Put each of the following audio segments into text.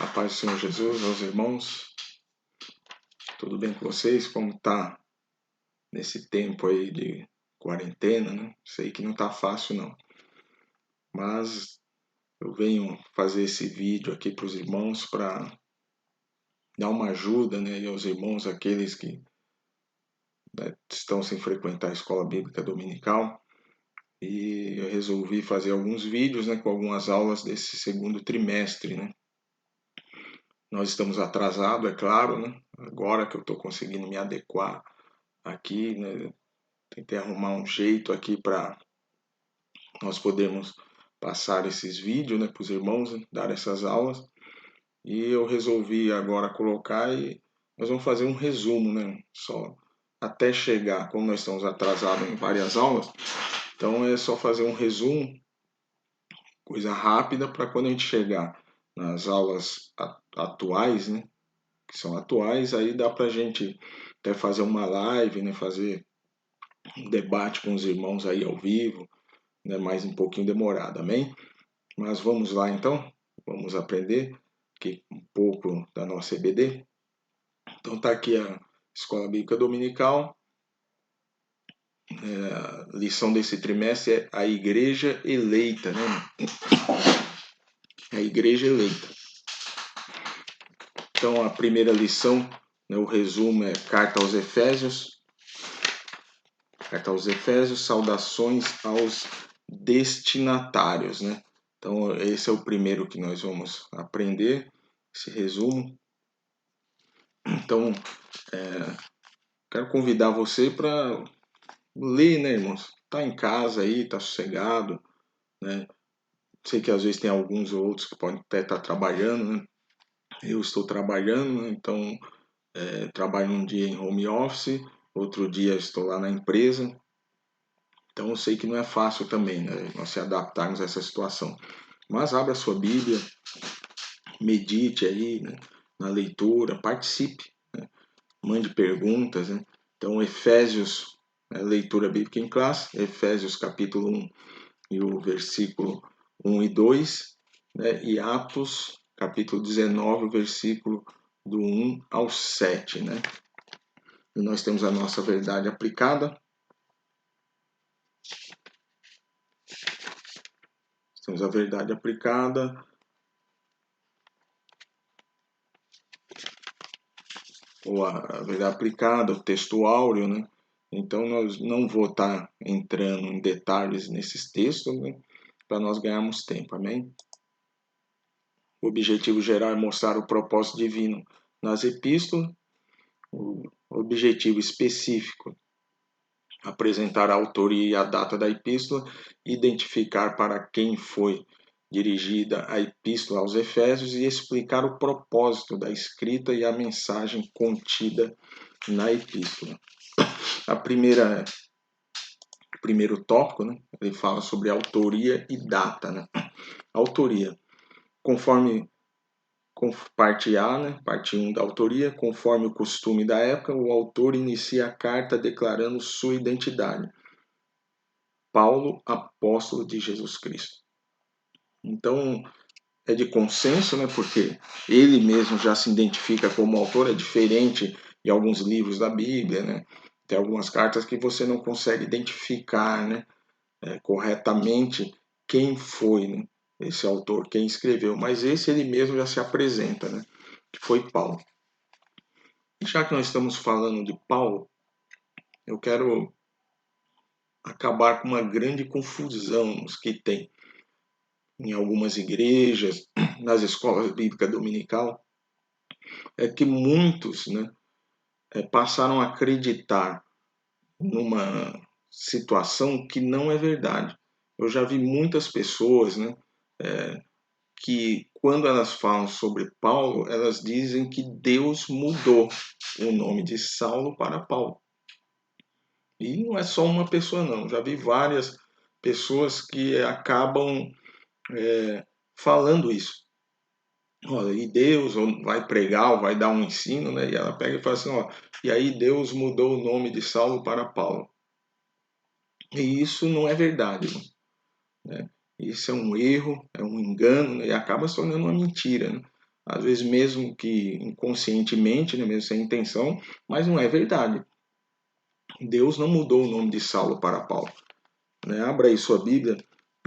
A paz do Senhor Jesus, meus irmãos, tudo bem com vocês? Como tá nesse tempo aí de quarentena, né? Sei que não tá fácil não, mas eu venho fazer esse vídeo aqui para os irmãos para dar uma ajuda, né? E aos irmãos, aqueles que estão sem frequentar a escola bíblica dominical, e eu resolvi fazer alguns vídeos, né, com algumas aulas desse segundo trimestre, né? Nós estamos atrasados, é claro, né? Agora que eu estou conseguindo me adequar aqui, né? Tentei arrumar um jeito aqui para nós podermos passar esses vídeos, né, para os irmãos, né, dar essas aulas. E eu resolvi agora colocar e nós vamos fazer um resumo, né? Só até chegar, como nós estamos atrasados em várias aulas, então é só fazer um resumo, coisa rápida, para quando a gente chegar nas aulas atuais, né? Que são atuais, aí dá para a gente até fazer uma live, né? Fazer um debate com os irmãos aí ao vivo, né? Mais um pouquinho demorado, amém? Mas vamos lá então, vamos aprender aqui um pouco da nossa EBD. Então tá aqui a Escola Bíblica Dominical, a lição desse trimestre é a Igreja Eleita, né? A Igreja Eleita. Então a primeira lição, né, o resumo é Carta aos Efésios. Carta aos Efésios, saudações aos destinatários, né? Então esse é o primeiro que nós vamos aprender, esse resumo. Então, quero convidar você para ler, né, irmãos? Tá em casa aí, tá sossegado, né? Sei que às vezes tem alguns ou outros que podem até estar trabalhando, né? Eu estou trabalhando, né? Então trabalho um dia em home office, outro dia estou lá na empresa. Então eu sei que não é fácil também, né, nós se adaptarmos a essa situação. Mas abra a sua Bíblia, medite aí, né, na leitura, participe, né, mande perguntas, né? Então Efésios, leitura bíblica em classe, Efésios capítulo 1 e o versículo 1 e 2, né? E Atos capítulo 19, o versículo do 1 ao 7, né? E nós temos a nossa verdade aplicada. Temos a verdade aplicada. Ou a verdade aplicada, o texto áureo, né? Então nós não vou estar entrando em detalhes nesses textos, né? Para nós ganharmos tempo, amém? O objetivo geral é mostrar o propósito divino nas epístolas. O objetivo específico, apresentar a autoria e a data da epístola, identificar para quem foi dirigida a epístola aos Efésios e explicar o propósito da escrita e a mensagem contida na epístola. O primeiro tópico, né, ele fala sobre autoria e data, né? Autoria, conforme parte A, né, parte 1 da autoria, conforme o costume da época, o autor inicia a carta declarando sua identidade. Paulo, apóstolo de Jesus Cristo. Então, é de consenso, né, porque ele mesmo já se identifica como autor, é diferente de alguns livros da Bíblia, né? Tem algumas cartas que você não consegue identificar, né, corretamente quem foi, né, esse autor, quem escreveu, mas esse ele mesmo já se apresenta, né, que foi Paulo. E já que nós estamos falando de Paulo, eu quero acabar com uma grande confusão que tem em algumas igrejas, nas escolas bíblicas dominical, é que muitos, né, passaram a acreditar numa situação que não é verdade. Eu já vi muitas pessoas, né, que quando elas falam sobre Paulo, elas dizem que Deus mudou o nome de Saulo para Paulo. E não é só uma pessoa não, já vi várias pessoas que acabam falando isso. Olha, e Deus vai pregar, ou vai dar um ensino, né? E ela pega e fala assim, ó, e aí Deus mudou o nome de Saulo para Paulo. E isso não é verdade, né? Isso é um erro, é um engano, né? E acaba se tornando uma mentira, né? às vezes mesmo que inconscientemente, né, mesmo sem intenção, mas não é verdade. Deus não mudou o nome de Saulo para Paulo. Né? Abra aí sua Bíblia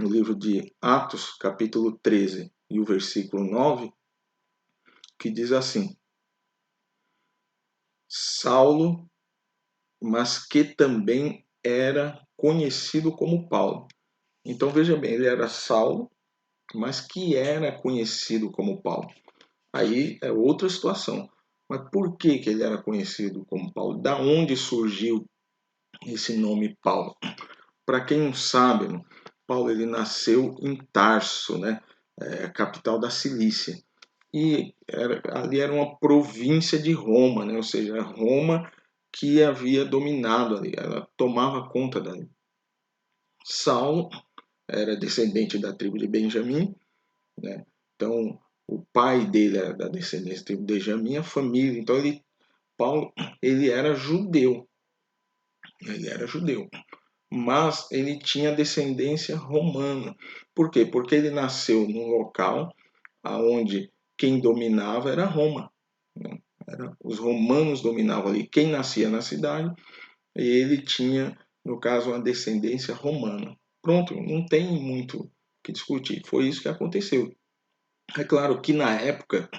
no livro de Atos, capítulo 13, e o versículo 9, que diz assim: Saulo, mas que também era conhecido como Paulo. Então veja bem, ele era Saulo, mas que era conhecido como Paulo. Aí é outra situação. Mas por que ele era conhecido como Paulo? Da onde surgiu esse nome Paulo? Para quem não sabe, Paulo ele nasceu em Tarso, né? Capital da Cilícia. E ali era uma província de Roma, né? Ou seja, Roma que havia dominado ali, ela tomava conta dali. Saulo era descendente da tribo de Benjamim, né? Então o pai dele era da descendência da tribo de Benjamim, a família. Então Paulo, ele era judeu, mas ele tinha descendência romana. Por quê? Porque ele nasceu num local onde quem dominava era Roma, né? Os romanos dominavam ali. Quem nascia na cidade, ele tinha, no caso, uma descendência romana. Pronto, não tem muito o que discutir. Foi isso que aconteceu. É claro que na época,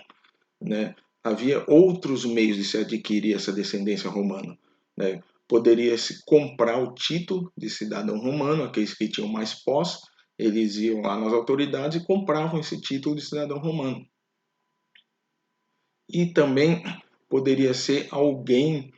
né, havia outros meios de se adquirir essa descendência romana, né? Poderia se comprar o título de cidadão romano, aqueles que tinham mais posse, eles iam lá nas autoridades e compravam esse título de cidadão romano. E também poderia ser alguém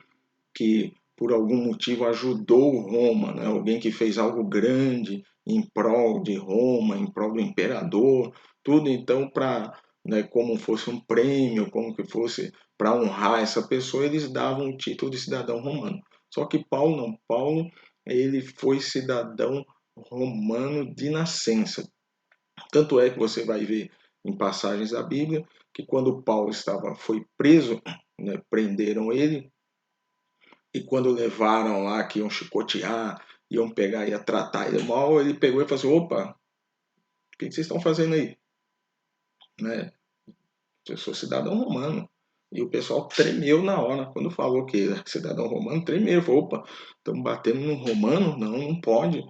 que por algum motivo ajudou Roma, né? Alguém que fez algo grande em prol de Roma, em prol do imperador, tudo então para, né, como fosse um prêmio, como que fosse para honrar essa pessoa, eles davam o título de cidadão romano. Só que Paulo não, Paulo ele foi cidadão romano de nascença. Tanto é que você vai ver em passagens da Bíblia que quando Paulo foi preso, né, prenderam ele, e quando levaram lá que iam chicotear, iam pegar, ia tratar ele mal, ele pegou e falou assim: opa, o que vocês estão fazendo aí? Né? Eu sou cidadão romano. E o pessoal tremeu na hora. Quando falou que era cidadão romano, tremeu. Falou: opa, estamos batendo no romano? Não, não pode.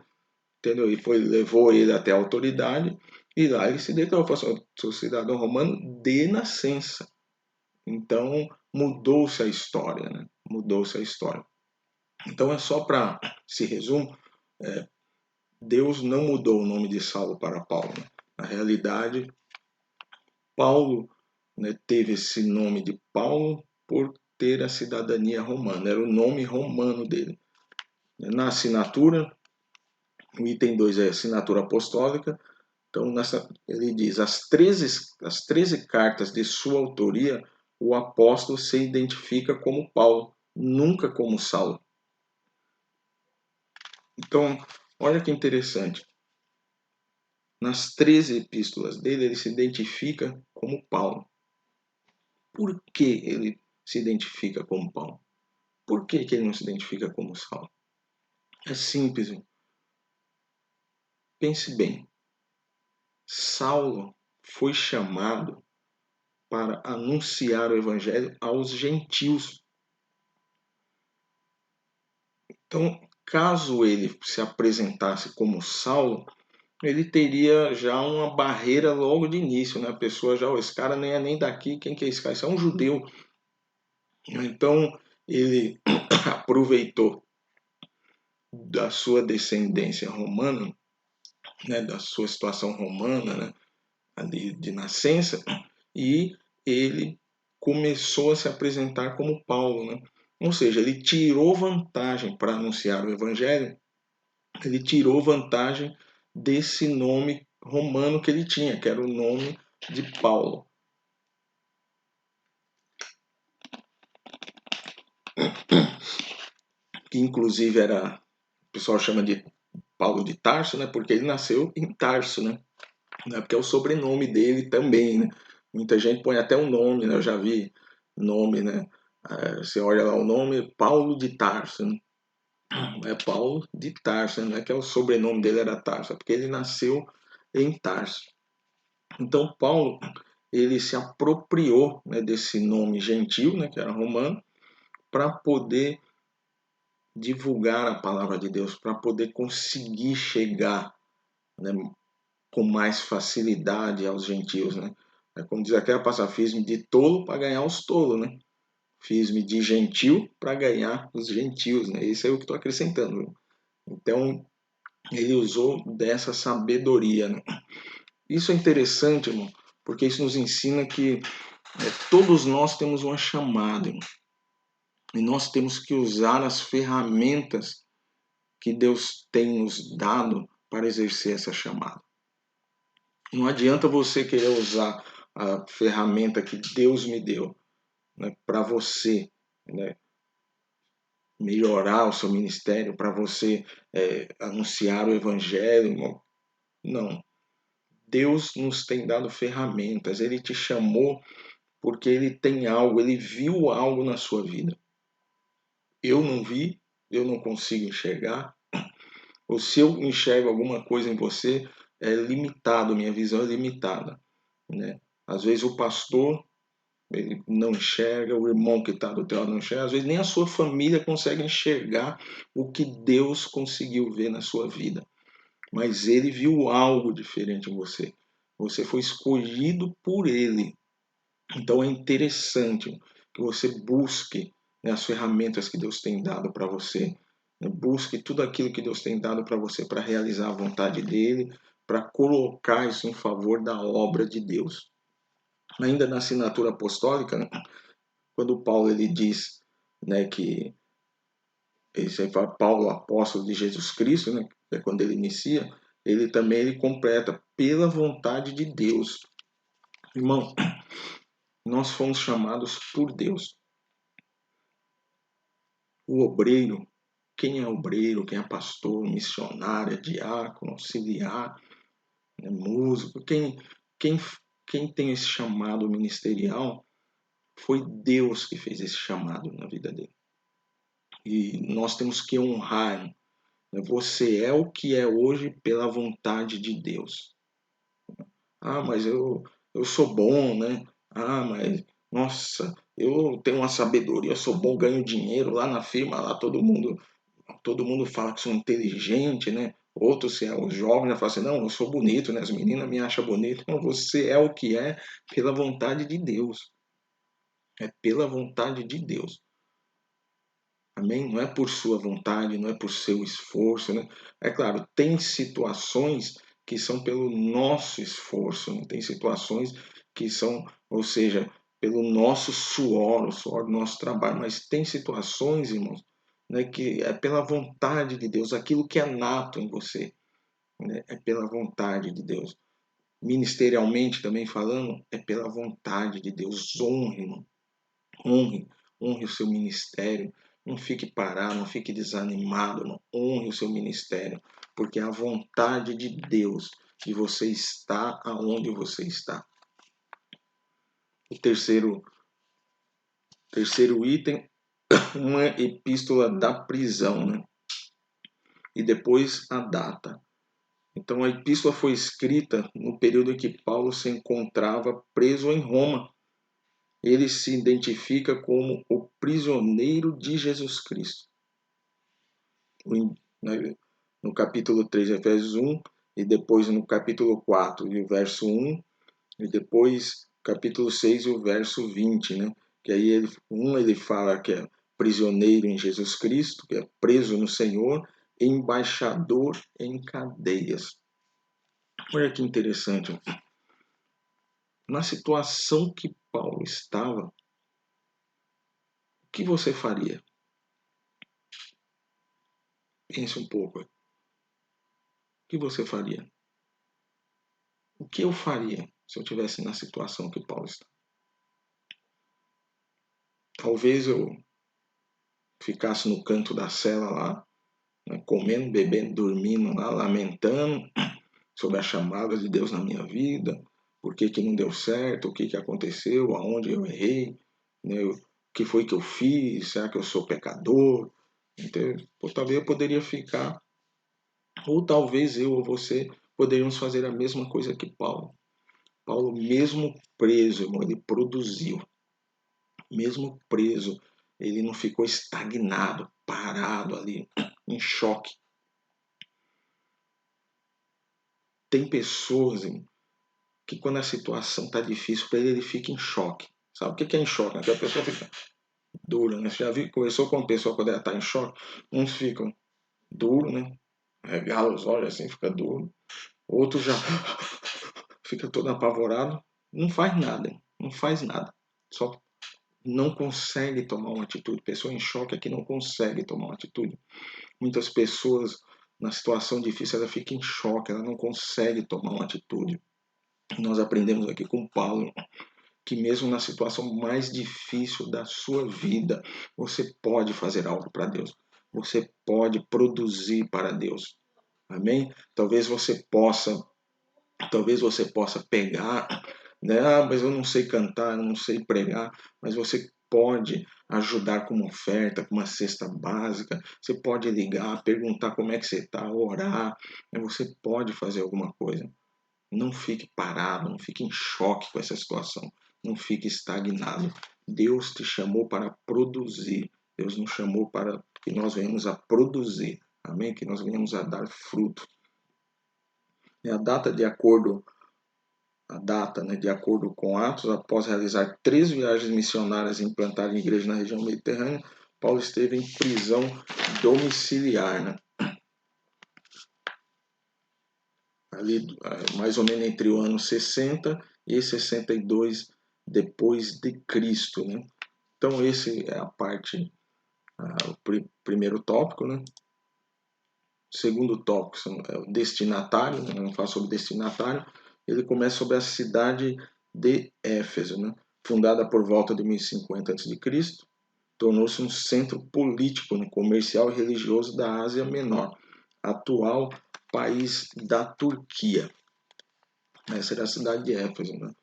Entendeu? E levou ele até a autoridade. E lá ele se declarou: falou assim, sou cidadão romano de nascença. Então mudou-se a história. Né? Mudou-se a história. Então é só para esse resumo. Deus não mudou o nome de Saulo para Paulo. Né? Na realidade, Paulo, né, teve esse nome de Paulo por ter a cidadania romana. Era o nome romano dele. Na assinatura, o item 2 é assinatura apostólica. Então, ele diz: as 13 cartas de sua autoria, o apóstolo se identifica como Paulo, nunca como Saulo. Então, olha que interessante. Nas 13 epístolas dele, ele se identifica como Paulo. Por que ele se identifica como Paulo? Por que ele não se identifica como Saulo? É simples. Pense bem. Saulo foi chamado para anunciar o evangelho aos gentios. Então, caso ele se apresentasse como Saulo, ele teria já uma barreira logo de início, né? A pessoa já, esse cara nem é nem daqui, quem que é esse cara? Isso é um judeu. Então, ele aproveitou da sua descendência romana, né, da sua situação romana, né, ali de nascença, e ele começou a se apresentar como Paulo, né? Ou seja, ele tirou vantagem para anunciar o evangelho, ele tirou vantagem desse nome romano que ele tinha, que era o nome de Paulo. Que inclusive era, o pessoal chama de Paulo de Tarso, né? Porque ele nasceu em Tarso, né? Porque é o sobrenome dele também, né? Muita gente põe até um nome, né? Eu já vi nome, né? Você olha lá o nome, Paulo de Tarso, né? É Paulo de Tarso, né? Não é que o sobrenome dele era Tarso, é porque ele nasceu em Tarso. Então Paulo, ele se apropriou, né, desse nome gentil, né, que era romano, para poder divulgar a palavra de Deus, para poder conseguir chegar, né, com mais facilidade aos gentios, né? É como diz aquela passagem, fiz-me de tolo para ganhar os tolos, né? Fiz-me de gentil para ganhar os gentios, né? Isso é o que estou acrescentando. Viu? Então, ele usou dessa sabedoria, né? Isso é interessante, irmão, porque isso nos ensina que todos nós temos uma chamada, irmão, e nós temos que usar as ferramentas que Deus tem nos dado para exercer essa chamada. Não adianta você querer usar a ferramenta que Deus me deu, né, para você, né, melhorar o seu ministério, para você anunciar o evangelho. Não. Deus nos tem dado ferramentas. Ele te chamou porque ele tem algo, ele viu algo na sua vida. Eu não vi, eu não consigo enxergar. Ou se eu enxergo alguma coisa em você, é limitado, minha visão é limitada, né? Às vezes o pastor ele não enxerga, o irmão que está do teu lado não enxerga, às vezes nem a sua família consegue enxergar o que Deus conseguiu ver na sua vida. Mas ele viu algo diferente em você. Você foi escolhido por ele. Então é interessante que você busque, né, as ferramentas que Deus tem dado para você. Né, busque tudo aquilo que Deus tem dado para você para realizar a vontade dele, para colocar isso em favor da obra de Deus. Ainda na assinatura apostólica, né, quando Paulo ele diz, né, que esse aí fala Paulo, apóstolo de Jesus Cristo, né, é quando ele inicia, ele também ele completa pela vontade de Deus. Irmão, nós fomos chamados por Deus. O obreiro, quem é obreiro, quem é pastor, missionário, diácono, auxiliar, né, músico, quem, quem tem esse chamado ministerial, foi Deus que fez esse chamado na vida dele. E nós temos que honrar. Você é o que é hoje pela vontade de Deus. Ah, mas eu sou bom, né? Ah, mas, nossa, eu tenho uma sabedoria, eu sou bom, ganho dinheiro lá na firma, lá todo mundo fala que sou inteligente, né? Outros, se é os jovens, já falam assim, não, eu sou bonito, né? As meninas me acham bonito. Não, você é o que é pela vontade de Deus. É pela vontade de Deus. Amém? Não é por sua vontade, não é por seu esforço, né? É claro, tem situações que são pelo nosso esforço, né? Tem situações que são, ou seja, pelo nosso suor, o suor do nosso trabalho, mas tem situações, irmãos, né, que é pela vontade de Deus, aquilo que é nato em você, né? É pela vontade de Deus. Ministerialmente também falando, é pela vontade de Deus. Honre, irmão. Honre, honre o seu ministério. Não fique parado, não fique desanimado. Não. Honre o seu ministério, porque é a vontade de Deus de você estar aonde você está. O terceiro item, uma epístola da prisão, né? E depois a data. Então a epístola foi escrita no período em que Paulo se encontrava preso em Roma. Ele se identifica como o prisioneiro de Jesus Cristo. No capítulo 3, Efésios 1, e depois no capítulo 4, e o verso 1, e depois capítulo 6, e o verso 20, né? Que aí ele fala que é prisioneiro em Jesus Cristo, que é preso no Senhor, embaixador em cadeias. Olha que interessante. Na situação que Paulo estava, o que você faria? Pense um pouco. O que você faria? O que eu faria se eu estivesse na situação que Paulo está? Talvez eu ficasse no canto da cela lá, né, comendo, bebendo, dormindo lá, lamentando sobre a chamada de Deus na minha vida, por que que não deu certo, o que que aconteceu, aonde eu errei, né, o que foi que eu fiz, será que eu sou pecador? Então, talvez eu poderia ficar, ou talvez eu ou você poderíamos fazer a mesma coisa que Paulo. Paulo, mesmo preso, irmão, ele produziu. Mesmo preso, ele não ficou estagnado, parado ali, em choque. Tem pessoas, irmão, que quando a situação está difícil para ele, ele fica em choque. Sabe o que é em choque? Né? Que a pessoa fica dura, né? Você já viu, conversou com uma pessoa quando ela está em choque? Uns ficam duros, né? Regala os olhos assim, fica duro. Outros já fica todo apavorado. Não faz nada, não faz nada. Só não consegue tomar uma atitude. Pessoa em choque é que não consegue tomar uma atitude. Muitas pessoas, na situação difícil, ela fica em choque, ela não consegue tomar uma atitude. Nós aprendemos aqui com Paulo que mesmo na situação mais difícil da sua vida, você pode fazer algo para Deus. Você pode produzir para Deus. Amém? Talvez você possa pegar, né? Ah, mas eu não sei cantar, eu não sei pregar, mas você pode ajudar com uma oferta, com uma cesta básica, você pode ligar, perguntar como é que você está, orar, né? Você pode fazer alguma coisa. Não fique parado, não fique em choque com essa situação, não fique estagnado. Deus te chamou para produzir, Deus nos chamou para que nós venhamos a produzir, amém? Que nós venhamos a dar fruto. E a data, né, de acordo com Atos, após realizar 3 viagens missionárias e implantar a igreja na região mediterrânea, Paulo esteve em prisão domiciliar, né? Ali mais ou menos entre o ano 60 e 62 depois de Cristo, né? Então esse é a parte, o primeiro tópico, né? Segundo tópico é o destinatário, né? Vamos falar sobre o destinatário. Ele começa sobre a cidade de Éfeso, né? Fundada por volta de 1050 a.C., tornou-se um centro político, né? Comercial e religioso da Ásia Menor, atual país da Turquia. Essa era a cidade de Éfeso, né?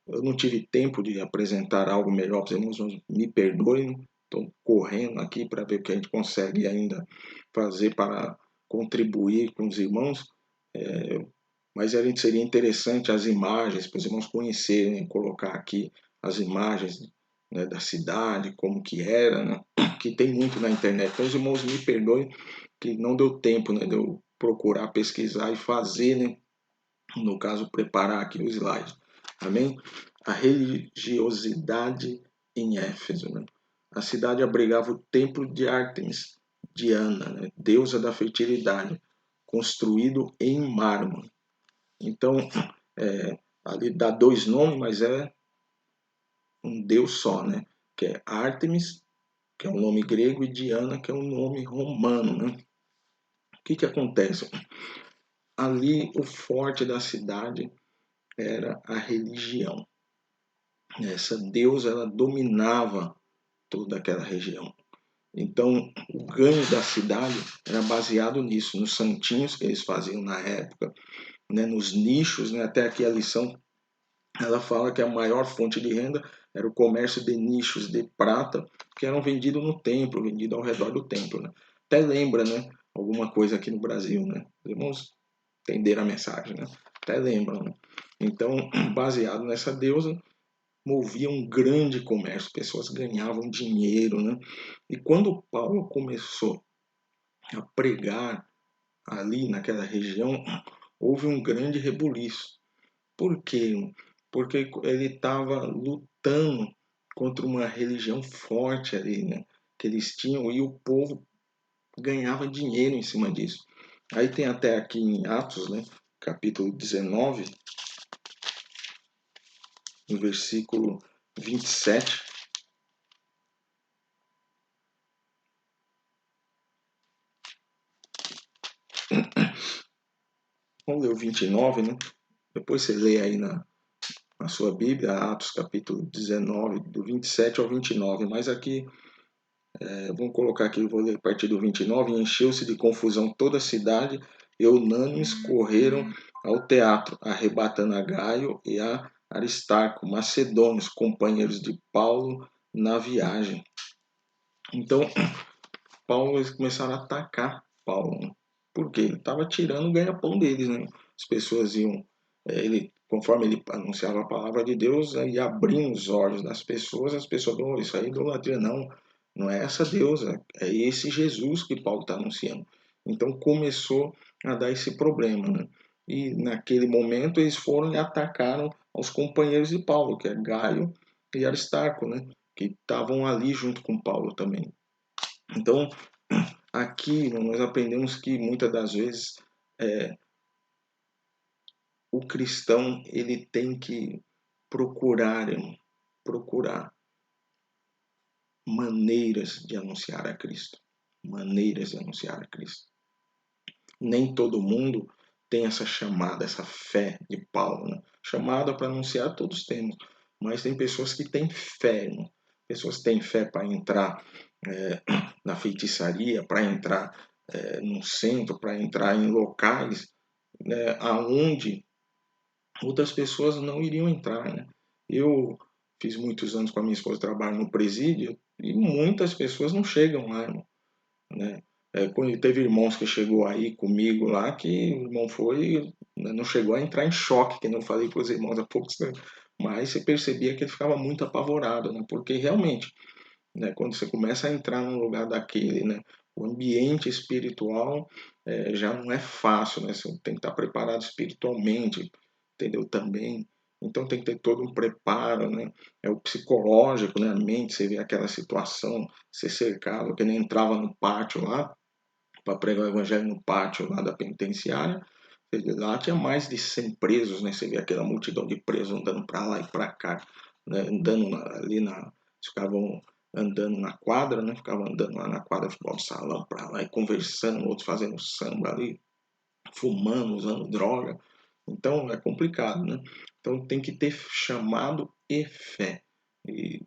Eu não tive tempo de apresentar algo melhor para os irmãos, mas me perdoem, estou correndo aqui para ver o que a gente consegue ainda fazer para contribuir com os irmãos, mas seria interessante as imagens, para os irmãos conhecerem, colocar aqui as imagens, né, da cidade, como que era, né, que tem muito na internet. Então os irmãos me perdoem que não deu tempo, né, de eu procurar pesquisar e fazer, né, no caso, preparar aqui o slide. Amém? A religiosidade em Éfeso. Né? A cidade abrigava o templo de Ártemis, Diana, né? Deusa da fertilidade, construído em mármore. Então, ali dá 2 nomes, mas é um deus só, né? Que é Ártemis, que é um nome grego, e Diana, que é um nome romano. Né? O que acontece? Ali, o forte da cidade era a religião. Essa deusa, ela dominava toda aquela região. Então, o ganho da cidade era baseado nisso, nos santinhos que eles faziam na época, né, nos nichos, né, até aqui a lição, ela fala que a maior fonte de renda era o comércio de nichos de prata que eram vendidos no templo, vendidos ao redor do templo. Né? Até lembra, né, alguma coisa aqui no Brasil, né? Os irmãos entenderam a mensagem, né? Até lembram, né? Então, baseado nessa deusa, movia um grande comércio, pessoas ganhavam dinheiro, né? E quando Paulo começou a pregar ali naquela região, houve um grande rebuliço. Por quê? Porque ele estava lutando contra uma religião forte ali, né? Que eles tinham e o povo ganhava dinheiro em cima disso. Aí tem até aqui em Atos, né? Capítulo 19, no versículo 27. Vamos ler o 29, né? Depois você lê aí na sua Bíblia, Atos capítulo 19, do 27 ao 29. Mas aqui, vamos colocar aqui, eu vou ler a partir do 29. Encheu-se de confusão toda a cidade, e unânimes correram ao teatro, arrebatando a Gaio e a Aristarco, macedônios, companheiros de Paulo na viagem. Então, Paulo, eles começaram a atacar Paulo, né? Porque ele estava tirando o ganha-pão deles, né? As pessoas iam, ele conforme ele anunciava a palavra de Deus, ia abrindo os olhos das pessoas, as pessoas, oh, isso aí é idolatria, não é essa deusa, é esse Jesus que Paulo está anunciando. Então começou a dar esse problema, né? E naquele momento eles foram e atacaram os companheiros de Paulo, que é Gaio e Aristarco, né? Que estavam ali junto com Paulo também. Então, aqui nós aprendemos que muitas das vezes o cristão ele tem que procurar, irmão, procurar maneiras de anunciar a Cristo. Maneiras de anunciar a Cristo. Nem todo mundo tem essa chamada, essa fé de Paulo. Né? Chamada para anunciar todos temos, mas tem pessoas que têm fé, irmão. Pessoas que têm fé para entrar na feitiçaria, para entrar no centro, para entrar em locais aonde outras pessoas não iriam entrar, né? Eu fiz muitos anos com a minha esposa trabalho no presídio e muitas pessoas não chegam lá, né? Teve irmãos que chegou aí comigo lá que o irmão foi, né, não chegou a entrar em choque, que eu falei para os irmãos há pouco, mas você percebia que ele ficava muito apavorado, né? Porque realmente, né, quando você começa a entrar num lugar daquele, né, o ambiente espiritual já não é fácil, né? Você tem que estar preparado espiritualmente, entendeu? Também. Então tem que ter todo um preparo, né? É o psicológico, né? A mente, você vê aquela situação, ser cercado, que nem entrava no pátio lá, para pregar o evangelho no pátio lá da penitenciária. Lá tinha mais de 100 presos, né? Você vê aquela multidão de presos andando para lá e para cá, né? Andando ali ficavam andando na quadra, né? Ficavam andando lá na quadra, futebol de salão para lá e conversando, outros fazendo samba ali, fumando, usando droga. Então é complicado, né? Então tem que ter chamado e fé. E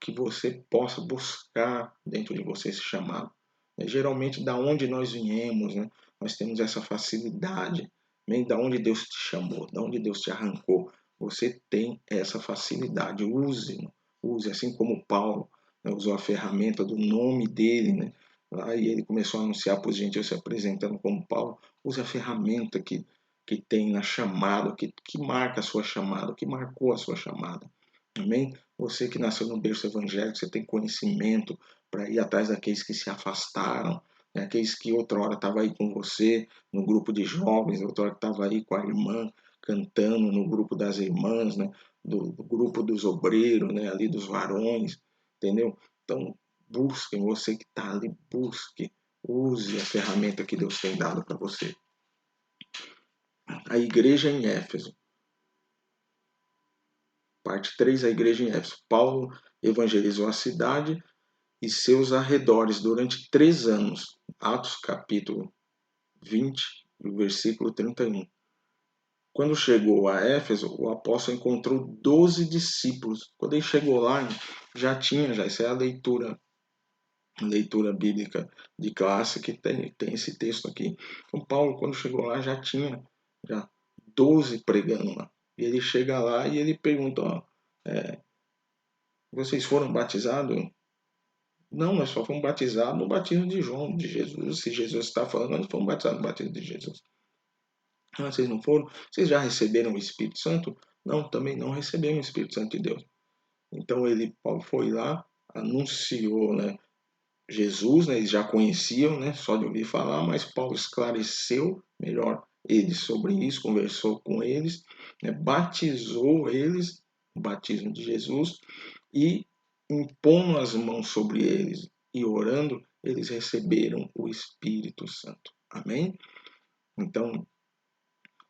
que você possa buscar dentro de você esse chamado. Geralmente, da onde nós viemos, né? Nós temos essa facilidade, nem da onde Deus te chamou, da onde Deus te arrancou. Você tem essa facilidade, use, assim como Paulo, né, usou a ferramenta do nome dele, né? Lá e ele começou a anunciar para os gentios se apresentando como Paulo. Use a ferramenta que tem na chamada, que marca a sua chamada, que marcou a sua chamada. Amém? Você que nasceu no berço evangélico, você tem conhecimento para ir atrás daqueles que se afastaram, né? Aqueles que outra hora estavam aí com você no grupo de jovens, outra hora estava aí com a irmã cantando no grupo das irmãs, né? Do grupo dos obreiros, né? Ali dos varões, entendeu? Então, busquem, você que está ali, busque, use a ferramenta que Deus tem dado para você. A igreja em Éfeso. Parte 3, a igreja em Éfeso. Paulo evangelizou a cidade e seus arredores durante 3 anos. Atos capítulo 20, versículo 31. Quando chegou a Éfeso, o apóstolo encontrou 12 discípulos. Quando ele chegou lá, já isso é a leitura bíblica de classe que tem esse texto aqui. Então Paulo, quando chegou lá, já tinha 12 pregando lá. E ele chega lá e ele pergunta, ó, vocês foram batizados? Não, nós só fomos batizados no batismo de João, de Jesus. Se Jesus está falando, nós fomos batizados no batismo de Jesus. Ah, vocês não foram? Vocês já receberam o Espírito Santo? Não, também não recebemos o Espírito Santo de Deus. Então Paulo foi lá, anunciou, né, Jesus, né, eles já conheciam, né, só de ouvir falar, mas Paulo esclareceu melhor eles sobre isso, conversou com eles, né, batizou eles, o batismo de Jesus, e impondo as mãos sobre eles e orando, eles receberam o Espírito Santo. Amém? Então,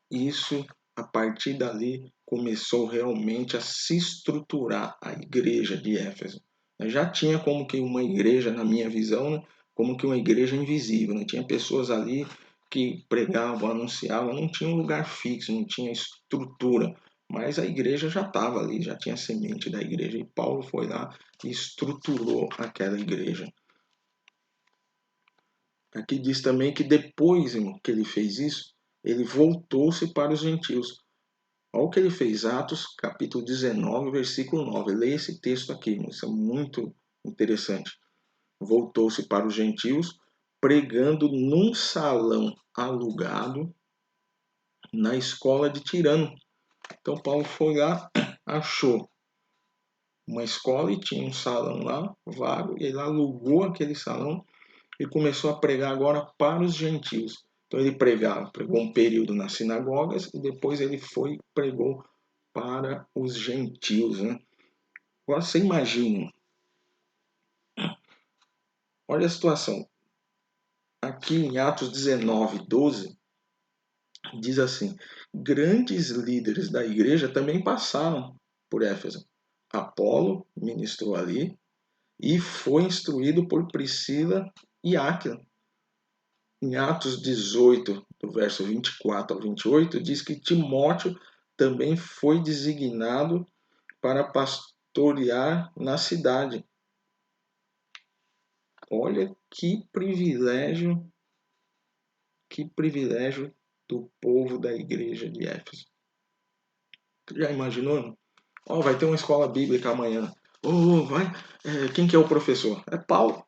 isso, a partir dali, começou realmente a se estruturar a igreja de Éfeso. Já tinha como que uma igreja, na minha visão, né, como que uma igreja invisível. Né? Tinha pessoas ali que pregavam, anunciavam, não tinha um lugar fixo, não tinha estrutura. Mas a igreja já estava ali, já tinha a semente da igreja. E Paulo foi lá e estruturou aquela igreja. Aqui diz também que depois, irmão, que ele fez isso, ele voltou-se para os gentios. Olha o que ele fez, Atos capítulo 19, versículo 9. Leia esse texto aqui, irmão, isso é muito interessante. Voltou-se para os gentios, pregando num salão alugado na escola de Tirano. Então Paulo foi lá, achou uma escola e tinha um salão lá, vago, e ele alugou aquele salão e começou a pregar agora para os gentios. Então ele pregou um período nas sinagogas e depois ele foi e pregou para os gentios, né? Agora você imagina, olha a situação. Aqui em Atos 19, 12, diz assim: grandes líderes da igreja também passaram por Éfeso. Apolo ministrou ali e foi instruído por Priscila e Áquila. Em Atos 18, do verso 24 ao 28, diz que Timóteo também foi designado para pastorear na cidade. Olha que privilégio do povo da igreja de Éfeso. Já imaginou? Ó, vai ter uma escola bíblica amanhã. Vai. Quem que é o professor? É Paulo.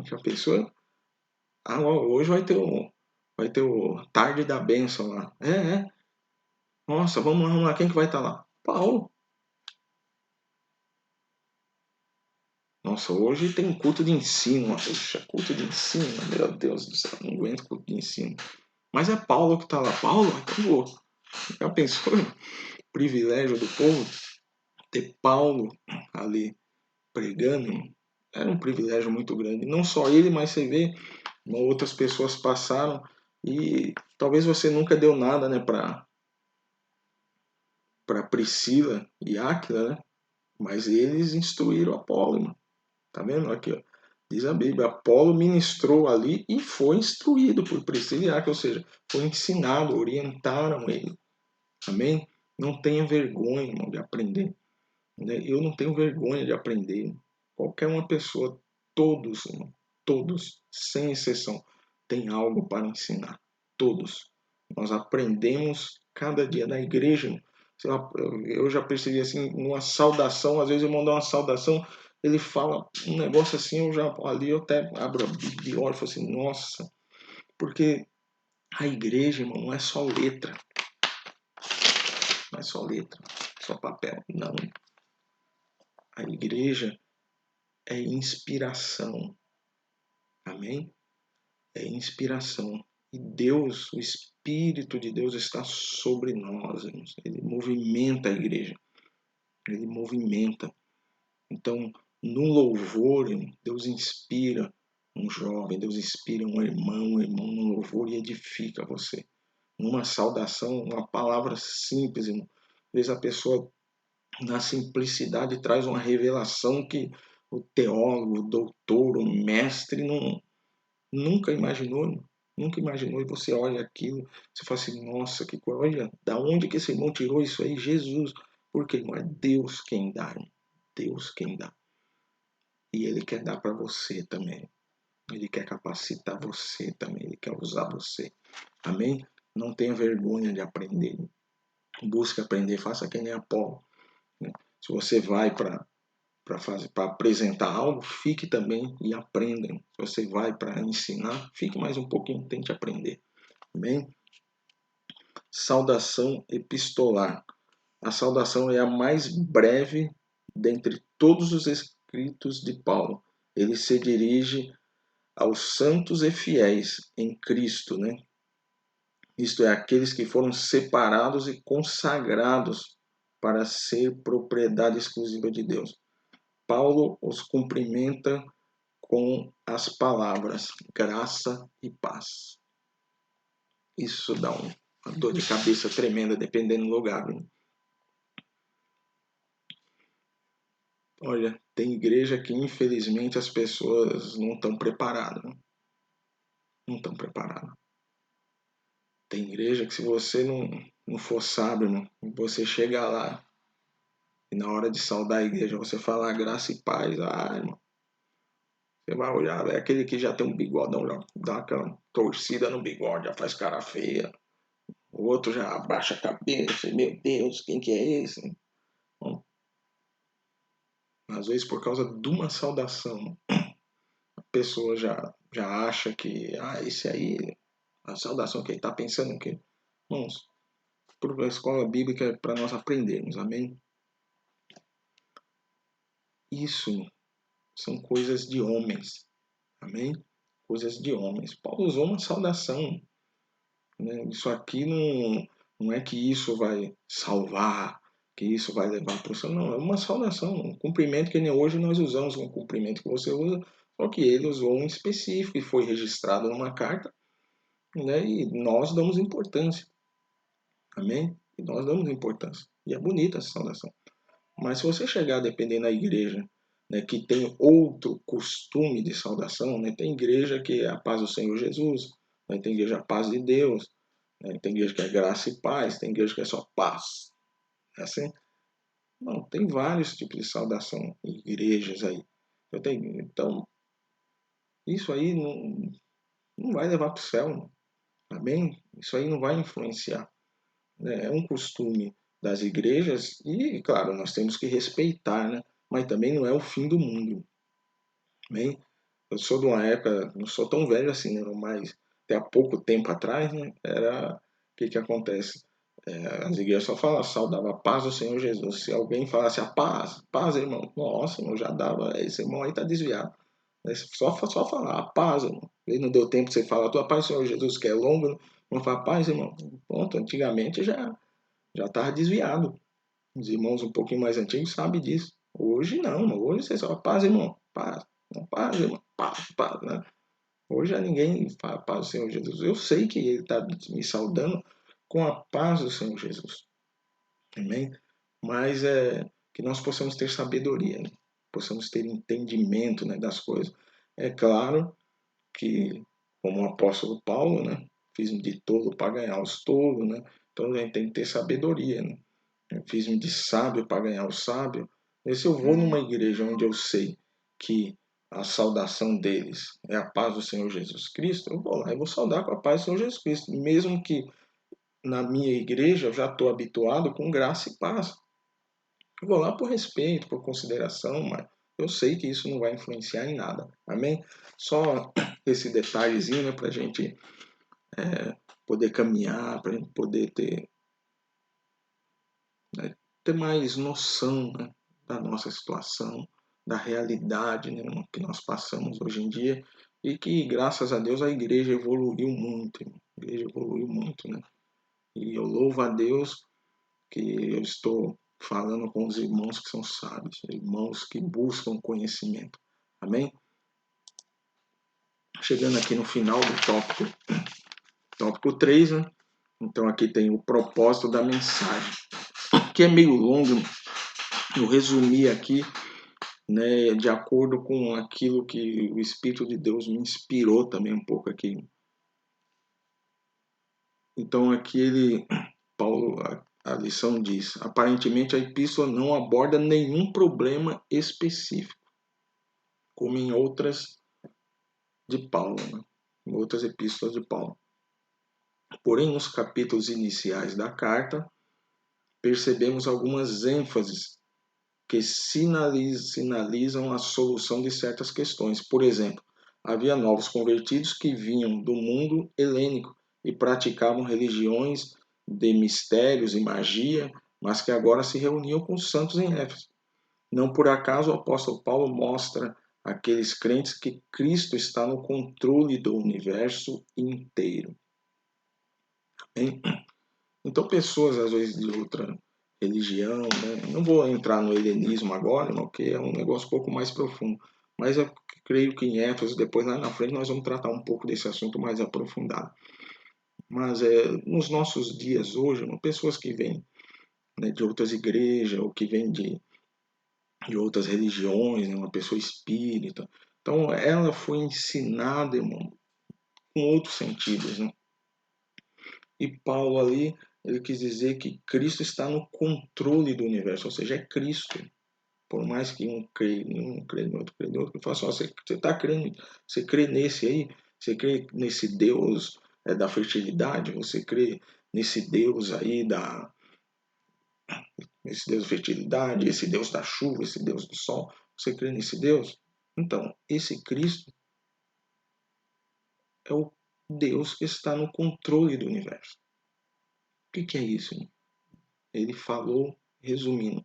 Já pensou? Hoje vai ter o tarde da bênção lá. Nossa, vamos lá. Quem que vai estar lá? Paulo. Nossa, hoje tem culto de ensino. Puxa, culto de ensino. Meu Deus do céu, não aguento culto de ensino. Mas é Paulo que está lá. Paulo, então vou. Já pensou? Privilégio do povo ter Paulo ali pregando. Era um privilégio muito grande. Não só ele, mas você vê, outras pessoas passaram e talvez você nunca deu nada, né, para Priscila e Áquila, né? Mas eles instruíram Apolo, mano. Tá vendo aqui, ó? Diz a Bíblia, Apolo ministrou ali e foi instruído por Priscila e Áquila, ou seja, foi ensinado, orientaram ele. Amém? Não tenha vergonha, irmão, de aprender. Né? Eu não tenho vergonha de aprender. Qualquer uma pessoa, todos, irmão, todos, sem exceção, tem algo para ensinar. Todos. Nós aprendemos cada dia na igreja. Eu já percebi assim, numa saudação, às vezes eu mando uma saudação, ele fala um negócio assim, eu até abro a Bíblia e olho e falo assim, nossa, porque a igreja, irmão, não é só letra, não é só letra, só papel, não. A igreja é inspiração, amém? É inspiração. E Deus, o Espírito de Deus está sobre nós, irmãos. Ele movimenta a igreja, ele movimenta. Então, no louvor, Deus inspira um jovem, Deus inspira um irmão no louvor e edifica você. Numa saudação, uma palavra simples, irmão. Às vezes a pessoa, na simplicidade, traz uma revelação que o teólogo, o doutor, o mestre nunca imaginou, irmão. Nunca imaginou. E você olha aquilo, você fala assim, nossa, que coisa, olha, da onde que esse irmão tirou isso aí? Jesus. Porque, irmão, é Deus quem dá, irmão. Deus quem dá. E Ele quer dar para você também. Ele quer capacitar você também. Ele quer usar você. Amém? Não tenha vergonha de aprender. Busque aprender. Faça que nem Apolo. Né? Se você vai para apresentar algo, fique também e aprenda. Se você vai para ensinar, fique mais um pouquinho, tente aprender. Amém? Saudação epistolar. A saudação é a mais breve dentre todos os escritos de Paulo. Ele se dirige aos santos e fiéis em Cristo, né? Isto é, aqueles que foram separados e consagrados para ser propriedade exclusiva de Deus. Paulo os cumprimenta com as palavras graça e paz. Isso dá uma dor de cabeça tremenda, dependendo do lugar. Né? Olha, tem igreja que infelizmente as pessoas não estão preparadas. Né? Não estão preparadas. Tem igreja que se você não for sábio, irmão, você chega lá e na hora de saudar a igreja você falar graça e paz, irmão. Você vai olhar, é aquele que já tem um bigodão, já dá aquela torcida no bigode, já faz cara feia. O outro já abaixa a cabeça, meu Deus, quem que é esse? Bom, às vezes por causa de uma saudação, a pessoa já acha que, esse aí, a saudação que ele está pensando que, irmãos, a escola bíblica é para nós aprendermos, amém? Isso são coisas de homens, amém? Coisas de homens. Paulo usou uma saudação, né? Isso aqui não é que isso vai salvar, que isso vai levar para o céu, não, é uma saudação, um cumprimento que nem hoje nós usamos, um cumprimento que você usa, só que ele usou um específico e foi registrado numa carta, né? E nós damos importância, amém? E nós damos importância. E é bonita essa saudação. Mas se você chegar a depender da igreja, né, que tem outro costume de saudação, né, tem igreja que é a paz do Senhor Jesus, né, tem igreja a paz de Deus, né, tem igreja que é graça e paz, tem igreja que é só paz. É assim? Não, tem vários tipos de saudação em igrejas aí. Então, isso aí não vai levar para o céu, não. Tá bem? Isso aí não vai influenciar. Né? É um costume das igrejas e, claro, nós temos que respeitar, né? Mas também não é o fim do mundo. Bem, eu sou de uma época, não sou tão velho assim, né? Mas até há pouco tempo atrás, né? Era o que acontece? As igrejas só falavam, saudava a paz do Senhor Jesus. Se alguém falasse a paz, paz, irmão, nossa, irmão, já dava, esse irmão aí tá desviado. Só falar a paz, irmão. Ele não deu tempo de você falar a tua paz, Senhor Jesus, que é longo, né? Não fala paz, irmão. Ponto, antigamente já estava desviado. Os irmãos um pouquinho mais antigos sabem disso. Hoje não, hoje você só paz, irmão, paz, não paz, irmão, paz, paz, né? Hoje já ninguém fala paz do Senhor Jesus. Eu sei que ele está me saudando com a paz do Senhor Jesus. Amém? Mas que nós possamos ter sabedoria, né? Possamos ter entendimento, né, das coisas. É claro que, como o apóstolo Paulo, né, fiz-me de tolo para ganhar os tolos, né? Então a gente tem que ter sabedoria, né? Fiz-me de sábio para ganhar o sábio. E se eu vou numa igreja onde eu sei que a saudação deles é a paz do Senhor Jesus Cristo, eu vou lá e vou saudar com a paz do Senhor Jesus Cristo, mesmo que na minha igreja eu já estou habituado com graça e paz. Eu vou lá por respeito, por consideração, mas eu sei que isso não vai influenciar em nada. Amém? Só esse detalhezinho, né, para a gente poder caminhar, para a gente poder né, ter mais noção, né, da nossa situação, da realidade, né, que nós passamos hoje em dia e que, graças a Deus, a igreja evoluiu muito. A igreja evoluiu muito, né? E eu louvo a Deus que eu estou falando com os irmãos que são sábios, irmãos que buscam conhecimento. Amém? Chegando aqui no final do tópico 3, né? Então aqui tem o propósito da mensagem, que é meio longo, eu resumi aqui, né, de acordo com aquilo que o Espírito de Deus me inspirou também um pouco aqui. Então aqui Paulo, a lição diz, aparentemente a epístola não aborda nenhum problema específico, como em outras de Paulo, né? Em outras epístolas de Paulo. Porém, nos capítulos iniciais da carta, percebemos algumas ênfases que sinalizam a solução de certas questões. Por exemplo, havia novos convertidos que vinham do mundo helênico e praticavam religiões de mistérios e magia, mas que agora se reuniam com os santos em Éfeso. Não por acaso o apóstolo Paulo mostra àqueles crentes que Cristo está no controle do universo inteiro. Hein? Então, pessoas, às vezes, de outra religião, né? Não vou entrar no helenismo agora, porque é um negócio um pouco mais profundo, mas eu creio que em Éfeso, depois lá na frente, nós vamos tratar um pouco desse assunto mais aprofundado. Mas nos nossos dias hoje, pessoas que vêm, né, de outras igrejas, ou que vêm de outras religiões, né, uma pessoa espírita, então ela foi ensinada, irmão, com outros sentidos, né? E Paulo ali, ele quis dizer que Cristo está no controle do universo, ou seja, é Cristo. Por mais que um crê em um, crê no outro, crê no outro, fala assim, você está crendo, você crê nesse aí, você crê nesse Deus da fertilidade, você crê nesse Deus aí esse Deus da fertilidade, esse Deus da chuva, esse Deus do sol, você crê nesse Deus? Então, esse Cristo é o Deus que está no controle do universo. O que é isso? Ele falou, resumindo,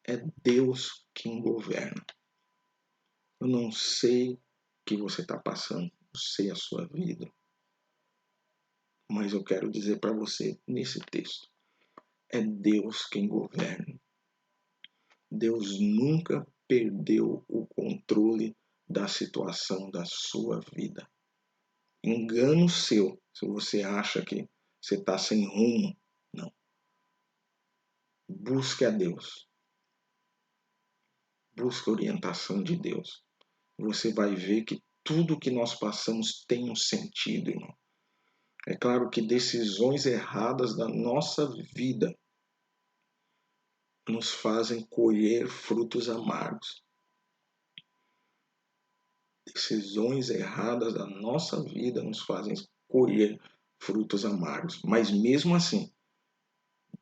é Deus quem governa. Eu não sei o que você está passando, não sei a sua vida, mas eu quero dizer para você nesse texto, é Deus quem governa. Deus nunca perdeu o controle da situação da sua vida. Engano seu, se você acha que você está sem rumo. Não. Busque a Deus. Busque a orientação de Deus. Você vai ver que tudo que nós passamos tem um sentido, irmão. É claro que decisões erradas da nossa vida nos fazem colher frutos amargos. Decisões erradas da nossa vida nos fazem colher frutos amargos. Mas mesmo assim,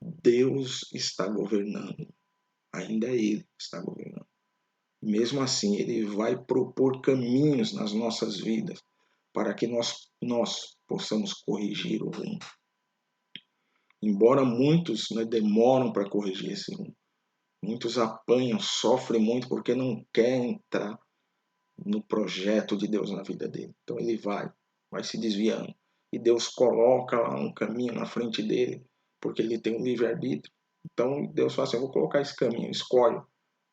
Deus está governando. Ainda Ele está governando. Mesmo assim, Ele vai propor caminhos nas nossas vidas para que nós possamos corrigir o rumo. Embora muitos demoram para corrigir esse rumo. Muitos apanham, sofrem muito porque não querem entrar no projeto de Deus na vida dele. Então ele vai se desviando. E Deus coloca lá um caminho na frente dele, porque ele tem um livre-arbítrio. Então Deus fala assim, eu vou colocar esse caminho, escolhe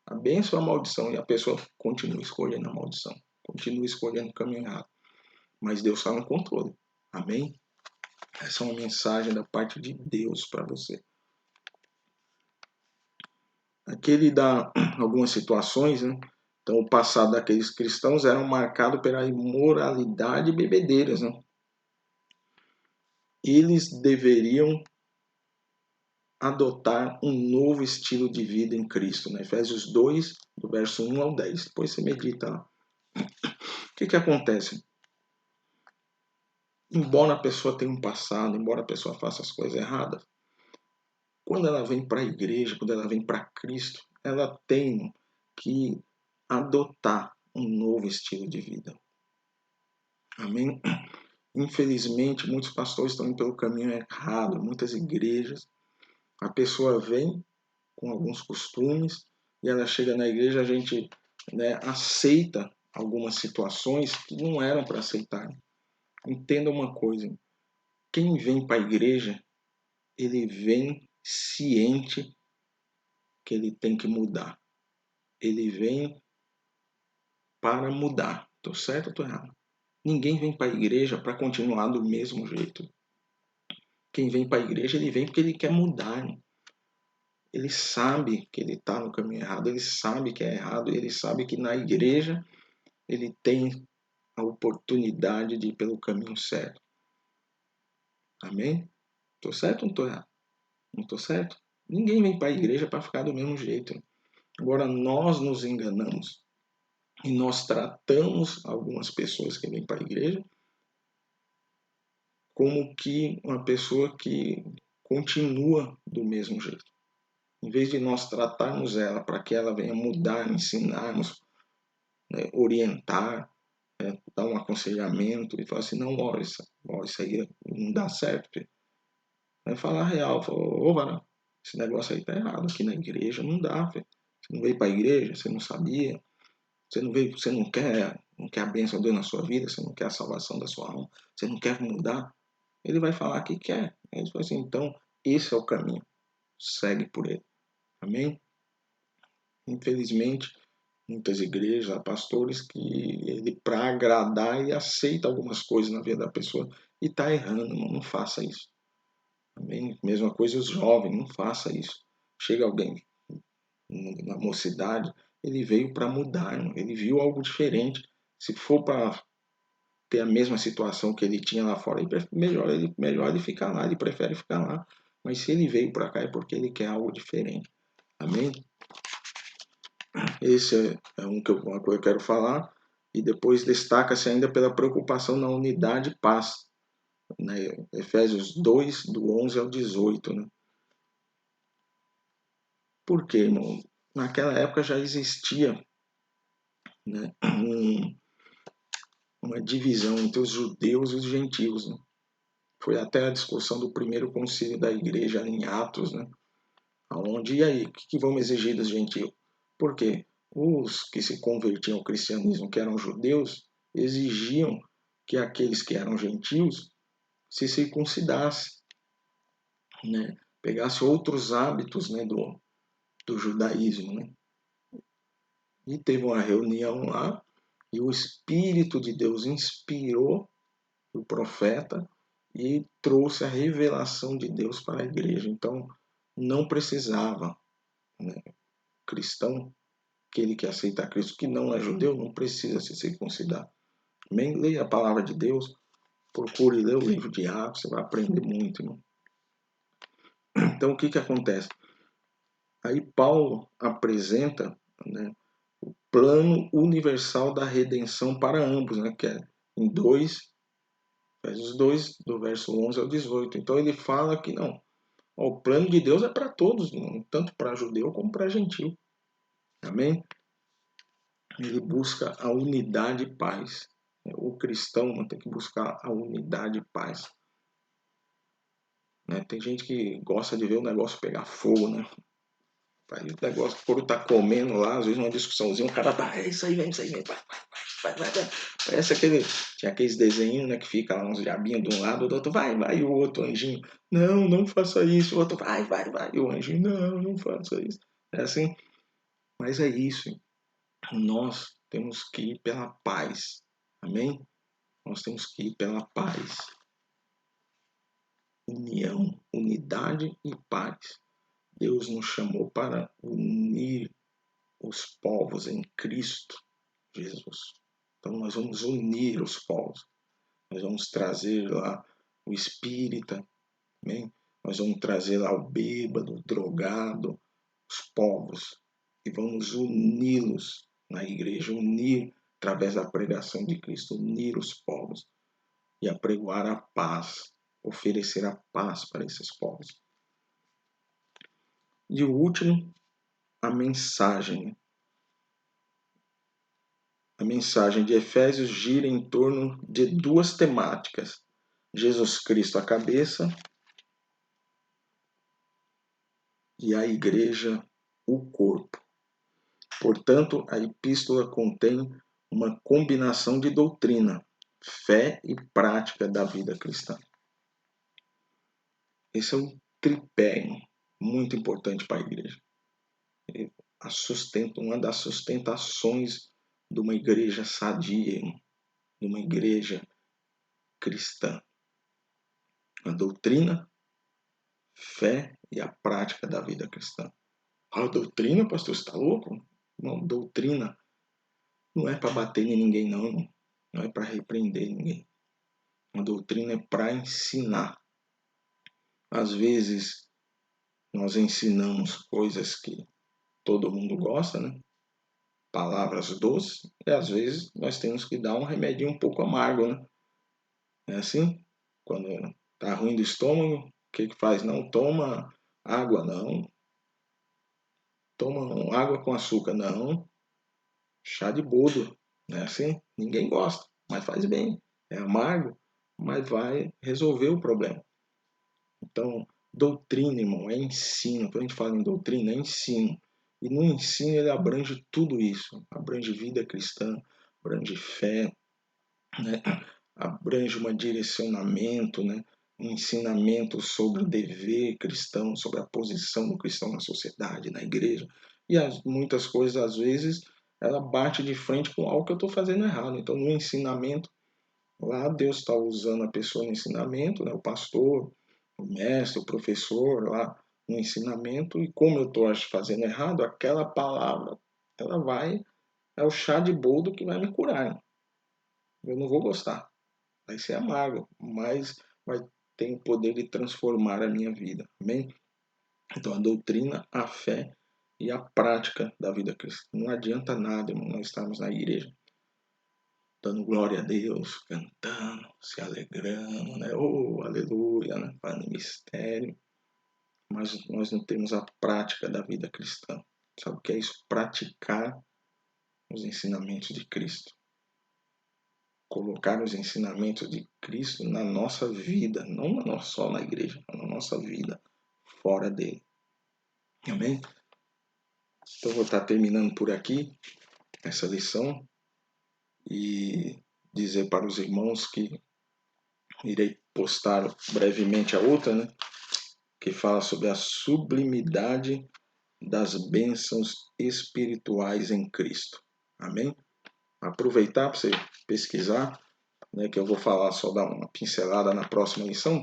a bênção ou a maldição. E a pessoa continua escolhendo a maldição, continua escolhendo o caminho errado. Mas Deus está no controle. Amém? Essa é uma mensagem da parte de Deus para você. Aqui ele dá algumas situações, né? Então, o passado daqueles cristãos era marcado pela imoralidade e bebedeiras, né? Eles deveriam adotar um novo estilo de vida em Cristo, né? Efésios 2, do verso 1 ao 10. Depois você medita lá. O que acontece? Embora a pessoa tenha um passado, embora a pessoa faça as coisas erradas, quando ela vem para a igreja, quando ela vem para Cristo, ela tem que adotar um novo estilo de vida. Amém? Infelizmente, muitos pastores estão indo pelo caminho errado, muitas igrejas. A pessoa vem com alguns costumes e ela chega na igreja, a gente aceita algumas situações que não eram para aceitar. Entenda uma coisa, quem vem para a igreja, ele vem ciente que ele tem que mudar. Ele vem para mudar. Estou certo ou estou errado? Ninguém vem para a igreja para continuar do mesmo jeito. Quem vem para a igreja, ele vem porque ele quer mudar. Ele sabe que ele está no caminho errado, ele sabe que é errado, ele sabe que na igreja ele tem a oportunidade de ir pelo caminho certo. Amém? Estou certo ou não estou errado? Não estou certo? Ninguém vem para a igreja para ficar do mesmo jeito. Agora, nós nos enganamos e nós tratamos algumas pessoas que vêm para a igreja como que uma pessoa que continua do mesmo jeito. Em vez de nós tratarmos ela para que ela venha mudar, ensinarmos, orientar, dar um aconselhamento e falar assim, não, olha, isso aí não dá certo. Filho. Vai falar a real, ô varão, esse negócio aí tá errado, aqui na igreja não dá, filho. Você não veio para a igreja, você não sabia, você não veio, você não quer a bênção de Deus na sua vida, você não quer a salvação da sua alma, você não quer mudar. Ele vai falar que quer. Ele fala assim, então, esse é o caminho. Segue por ele. Amém? Infelizmente, muitas igrejas, há pastores que ele, para agradar, ele aceita algumas coisas na vida da pessoa e está errando, não faça isso. Amém? Mesma coisa os jovens, não faça isso. Chega alguém na mocidade, ele veio para mudar, ele viu algo diferente. Se for para ter a mesma situação que ele tinha lá fora, melhor ele ficar lá, ele prefere ficar lá. Mas se ele veio para cá é porque ele quer algo diferente. Amém? Esse é uma coisa que eu quero falar. E depois destaca-se ainda pela preocupação na unidade e paz. Né? Efésios 2, do 11 ao 18. Né? Por quê, irmão? Naquela época já existia, né, uma divisão entre os judeus e os gentios. Né? Foi até a discussão do primeiro concílio da igreja em Atos, né? Onde, e aí, o que vamos exigir dos gentios? Porque os que se convertiam ao cristianismo, que eram judeus, exigiam que aqueles que eram gentios se circuncidassem, né? Pegasse outros hábitos, né, do judaísmo, né? E teve uma reunião lá e o Espírito de Deus inspirou o profeta e trouxe a revelação de Deus para a igreja. Então, não precisava, né, cristão, aquele que aceita Cristo, que não é judeu, não precisa se circuncidar. Amém? Leia a palavra de Deus, procure ler o livro de Atos, você vai aprender muito, irmão. Então, o que acontece? Aí Paulo apresenta, né, o plano universal da redenção para ambos, né, que é em 2, Efésios 2, do verso 11 ao 18. Então ele fala que não, o plano de Deus é para todos, tanto para judeu como para gentil. Amém? Ele busca a unidade e paz. O cristão tem que buscar a unidade e paz. Né? Tem gente que gosta de ver o negócio pegar fogo, né? Aí o negócio, quando tá comendo lá, às vezes uma discussãozinha, o cara tá, é isso aí vem, vai. Parece tinha aqueles desenhos, né, que fica lá uns diabinhos de um lado, do outro, vai, e o outro anjinho, não faça isso, o outro, vai, e o anjinho, não faça isso. É assim, mas é isso, nós temos que ir pela paz, amém? Nós temos que ir pela paz, união, unidade e paz. Deus nos chamou para unir os povos em Cristo Jesus. Então nós vamos unir os povos. Nós vamos trazer lá o espírita, amém? Nós vamos trazer lá o bêbado, o drogado, os povos. E vamos uni-los na igreja, unir através da pregação de Cristo, unir os povos e apregoar a paz, oferecer a paz para esses povos. E o último, a mensagem. A mensagem de Efésios gira em torno de duas temáticas: Jesus Cristo, a cabeça, e a igreja, o corpo. Portanto, a epístola contém uma combinação de doutrina, fé e prática da vida cristã. Esse é um tripé muito importante para a igreja. Uma das sustentações de uma igreja sadia, de uma igreja cristã. A doutrina, fé e a prática da vida cristã. A doutrina, pastor, você está louco? Não, doutrina não é para bater em ninguém, não. Não é para repreender ninguém. A doutrina é para ensinar. Às vezes, nós ensinamos coisas que todo mundo gosta, né? Palavras doces, e às vezes nós temos que dar um remedinho um pouco amargo, né? É assim? Quando tá ruim do estômago, o que faz? Não toma água, não. Toma água com açúcar, não. Chá de boldo, né? Assim, ninguém gosta, mas faz bem. É amargo, mas vai resolver o problema. Então, doutrina, irmão, é ensino. Quando a gente fala em doutrina, é ensino. E no ensino ele abrange tudo isso. Abrange vida cristã, abrange fé, né? Abrange um direcionamento, né? Um ensinamento sobre o dever cristão, sobre a posição do cristão na sociedade, na igreja. E muitas coisas, às vezes, ela bate de frente com algo que eu estou fazendo errado. Então, no ensinamento, lá Deus está usando a pessoa no ensinamento, né? O pastor, o mestre, o professor, lá no ensinamento, e como eu estou fazendo errado, aquela palavra, ela é o chá de boldo que vai me curar. Eu não vou gostar. Vai ser amargo, mas vai ter o poder de transformar a minha vida. Amém? Então a doutrina, a fé e a prática da vida cristã. Não adianta nada, irmão, nós estarmos na igreja dando glória a Deus, cantando, se alegrando, né? Oh, aleluia, né? Fazendo mistério. Mas nós não temos a prática da vida cristã. Sabe o que é isso? Praticar os ensinamentos de Cristo. colocar os ensinamentos de Cristo na nossa vida, não só na igreja, na nossa vida, fora dele. Amém? Então vou estar terminando por aqui essa lição e dizer para os irmãos que irei postar brevemente a outra, né? Que fala sobre a sublimidade das bênçãos espirituais em Cristo. Amém? Aproveitar para você pesquisar, né, que eu vou falar, só dar uma pincelada na próxima lição.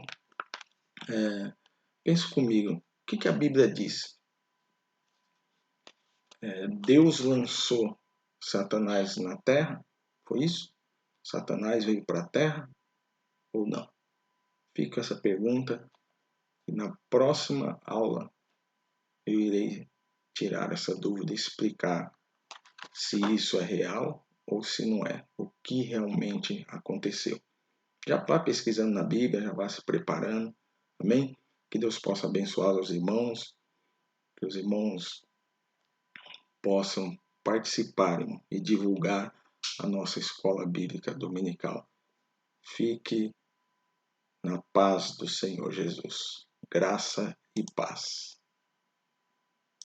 Pense comigo, o que a Bíblia diz? Deus lançou Satanás na terra? Foi isso? Satanás veio para a terra ou não? Fica essa pergunta e na próxima aula eu irei tirar essa dúvida e explicar se isso é real ou se não é, o que realmente aconteceu. Já vá pesquisando na Bíblia, já vá se preparando, amém? Que Deus possa abençoar os irmãos, que os irmãos possam participarem e divulgar a nossa escola bíblica dominical. Fique na paz do Senhor Jesus. Graça e paz.